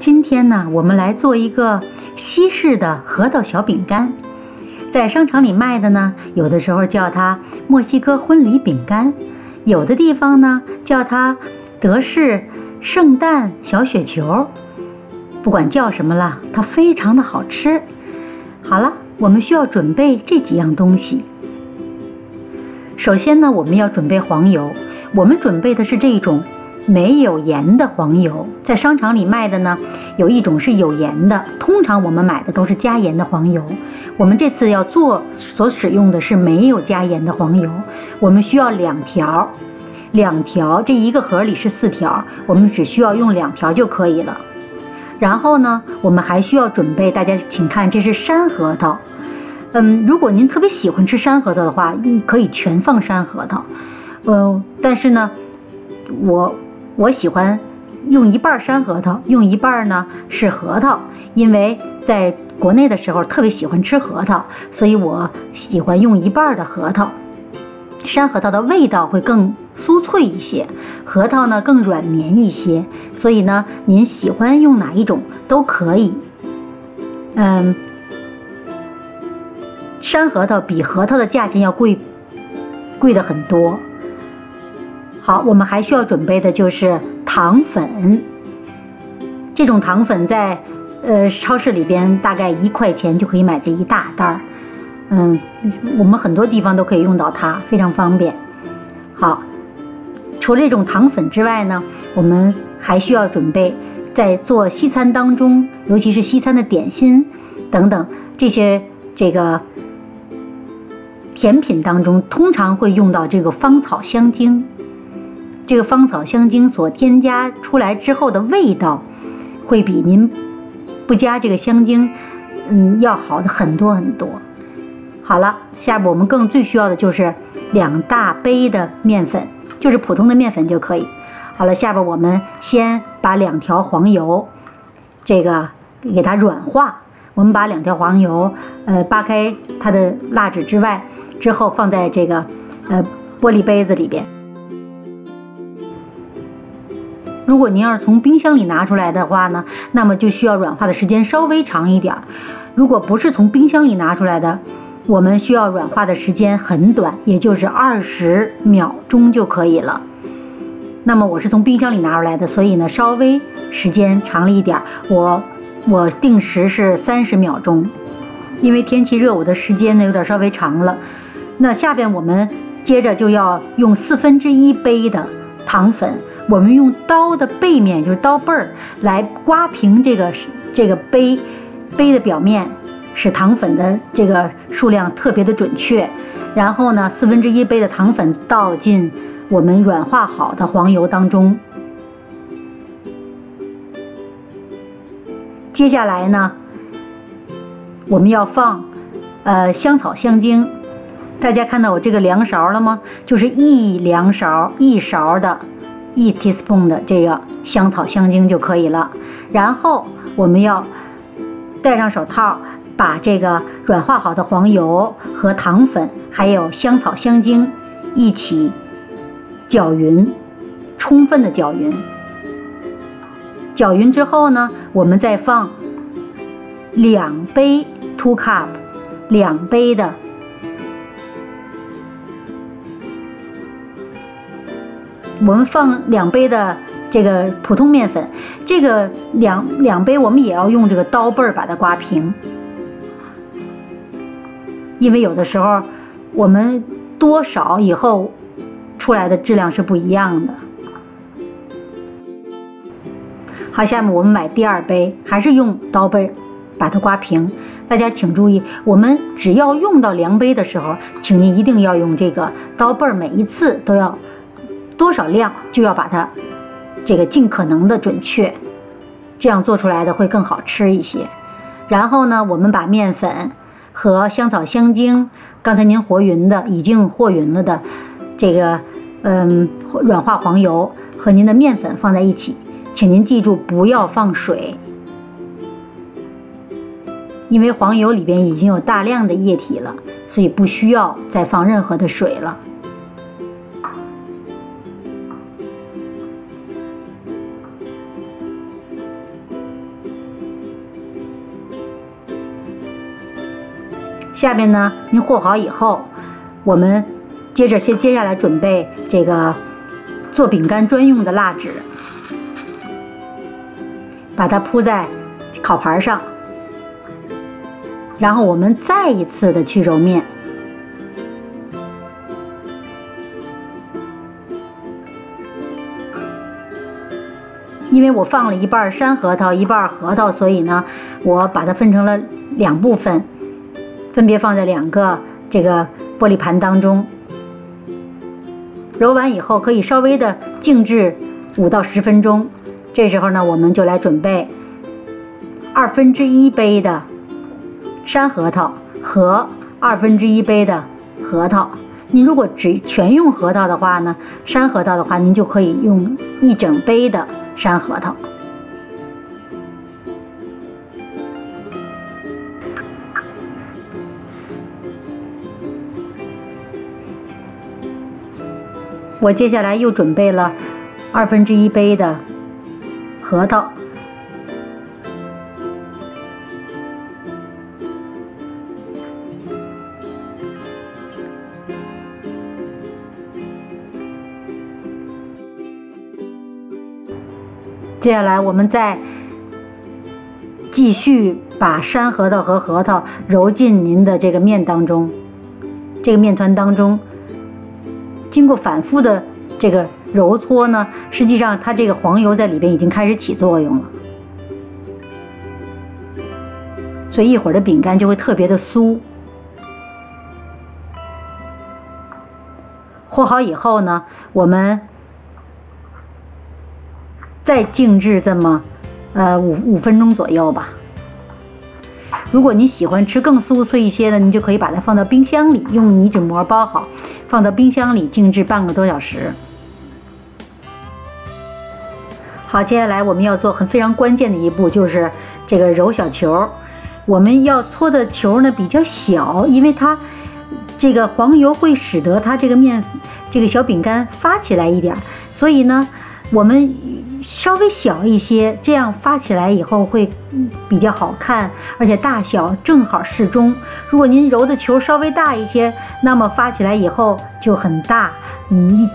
今天呢，我们来做一个西式的核桃小饼干。在商场里卖的呢，有的时候叫它墨西哥婚礼饼干，有的地方呢叫它德式圣诞小雪球。不管叫什么了，它非常的好吃。好了，我们需要准备这几样东西。首先呢，我们要准备黄油，我们准备的是这种没有盐的黄油。在商场里卖的呢，有一种是有盐的，通常我们买的都是加盐的黄油。我们这次要做所使用的是没有加盐的黄油。我们需要2条，这一个盒里是4条，我们只需要用2条就可以了。然后呢，我们还需要准备，大家请看，这是山核桃。如果您特别喜欢吃山核桃的话，可以全放山核桃。但是呢，我喜欢用一半山核桃，用一半呢是核桃，因为在国内的时候特别喜欢吃核桃，所以我喜欢用一半的核桃。山核桃的味道会更酥脆一些，核桃呢更软绵一些，所以呢您喜欢用哪一种都可以。山核桃比核桃的价钱要贵的很多。好，我们还需要准备的就是糖粉。这种糖粉在超市里边大概1块钱就可以买这一大袋。我们很多地方都可以用到它，非常方便。好，除了这种糖粉之外呢，我们还需要准备在做西餐当中，尤其是西餐的点心等等这个甜品当中，通常会用到这个芳草香精。这个芳草香精所添加出来之后的味道，会比您不加这个香精，要好的很多很多。好了，下边我们最需要的就是2大杯的面粉，就是普通的面粉就可以。好了，下边我们先把2条黄油，这个给它软化。我们把2条黄油，扒开它的蜡纸之后放在这个玻璃杯子里边。如果您要是从冰箱里拿出来的话呢，那么就需要软化的时间稍微长一点。如果不是从冰箱里拿出来的，我们需要软化的时间很短，也就是20秒钟就可以了。那么我是从冰箱里拿出来的，所以呢稍微时间长了一点，我定时是30秒钟。因为天气热，我的时间呢有点稍微长了。那下边我们接着就要用1/4杯的糖粉，我们用刀的背面，就是刀背儿来刮平这个杯的表面，使糖粉的这个数量特别的准确。然后呢，1/4杯的糖粉倒进我们软化好的黄油当中。接下来呢，我们要放香草香精。大家看到我这个量勺了吗？就是1勺的1 teaspoon 的这个香草香精就可以了。然后我们要戴上手套，把这个软化好的黄油和糖粉还有香草香精一起搅匀，充分的搅匀。搅匀之后呢，我们再放2杯 2 cup 2杯的我们放2杯的这个普通面粉。这个两杯我们也要用这个刀背儿把它刮平，因为有的时候我们多少以后出来的质量是不一样的。好，下面我们买第2杯，还是用刀背把它刮平。大家请注意，我们只要用到量杯的时候，请您一定要用这个刀背，每一次都要多少量就要把它这个尽可能的准确，这样做出来的会更好吃一些。然后呢，我们把面粉和香草香精，刚才您已经和匀了的这个软化黄油和您的面粉放在一起，请您记住不要放水，因为黄油里边已经有大量的液体了，所以不需要再放任何的水了。下面呢，您和好以后，我们接下来准备这个做饼干专用的蜡纸，把它铺在烤盘上，然后我们再一次的去揉面。因为我放了一半山核桃，一半核桃，所以呢，我把它分成了2部分，分别放在2个这个玻璃盘当中。揉完以后，可以稍微的静置5到10分钟。这时候呢，我们就来准备1/2杯的山核桃和1/2杯的核桃。您如果全用核桃的话呢，山核桃的话，您就可以用1整杯的山核桃。我接下来又准备了1/2杯的核桃。接下来我们再继续把山核桃和核桃揉进您的这个面当中，这个面团当中。经过反复的这个揉搓呢，实际上它这个黄油在里边已经开始起作用了，所以一会儿的饼干就会特别的酥。和好以后呢，我们再静置这么5分钟左右吧。如果你喜欢吃更酥脆一些的，你就可以把它放到冰箱里，用泥纸膜包好，放到冰箱里静置半个多小时。好，接下来我们要做非常关键的一步，就是这个揉小球。我们要搓的球呢比较小，因为它这个黄油会使得它这个小饼干发起来一点，所以呢，我们稍微小一些，这样发起来以后会比较好看，而且大小正好适中。如果您揉的球稍微大一些，那么发起来以后就很大，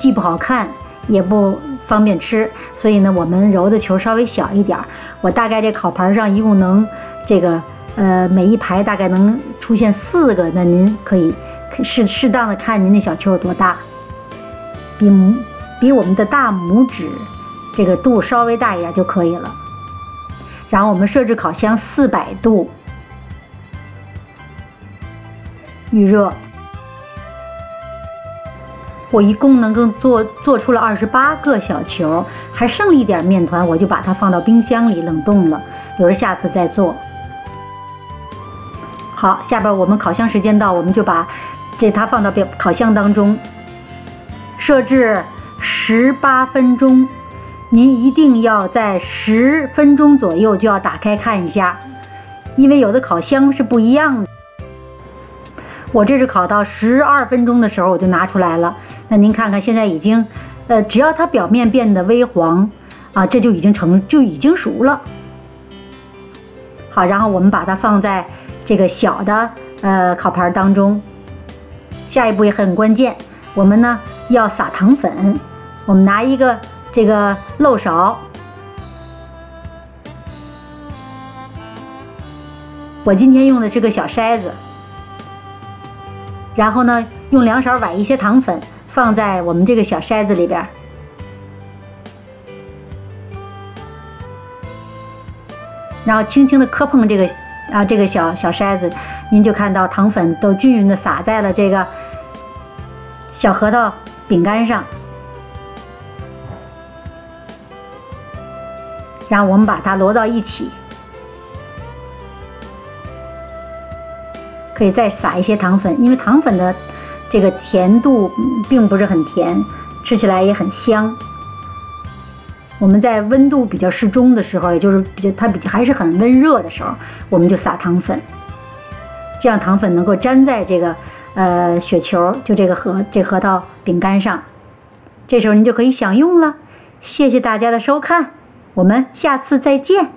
既不好看也不方便吃。所以呢，我们揉的球稍微小一点。我大概这烤盘上一共能这个每一排大概能出现4个，那您可以适当的看您那小球有多大，比我们的大拇指这个度稍微大一点就可以了。然后我们设置烤箱400度预热。我一共能够做出了28个小球，还剩了一点面团，我就把它放到冰箱里冷冻了，留着下次再做。好，下边我们烤箱时间到，我们就把它放到烤箱当中，设置18分钟。您一定要在10分钟左右就要打开看一下，因为有的烤箱是不一样的。我这是烤到12分钟的时候我就拿出来了，那您看看现在已经，只要它表面变得微黄啊，这就已经熟了。好，然后我们把它放在这个小的烤盘当中。下一步也很关键，我们呢要撒糖粉。我们拿一个这个漏勺，我今天用的是个小筛子，然后呢用2勺崴一些糖粉放在我们这个小筛子里边，然后轻轻的磕碰这个小筛子，您就看到糖粉都均匀的撒在了这个小核桃饼干上。然后我们把它摞到一起，可以再撒一些糖粉，因为糖粉的这个甜度并不是很甜，吃起来也很香。我们在温度比较适中的时候，也就是它还是很温热的时候，我们就撒糖粉，这样糖粉能够粘在这个雪球，就这核桃饼干上。这时候您就可以享用了。谢谢大家的收看。我们下次再见。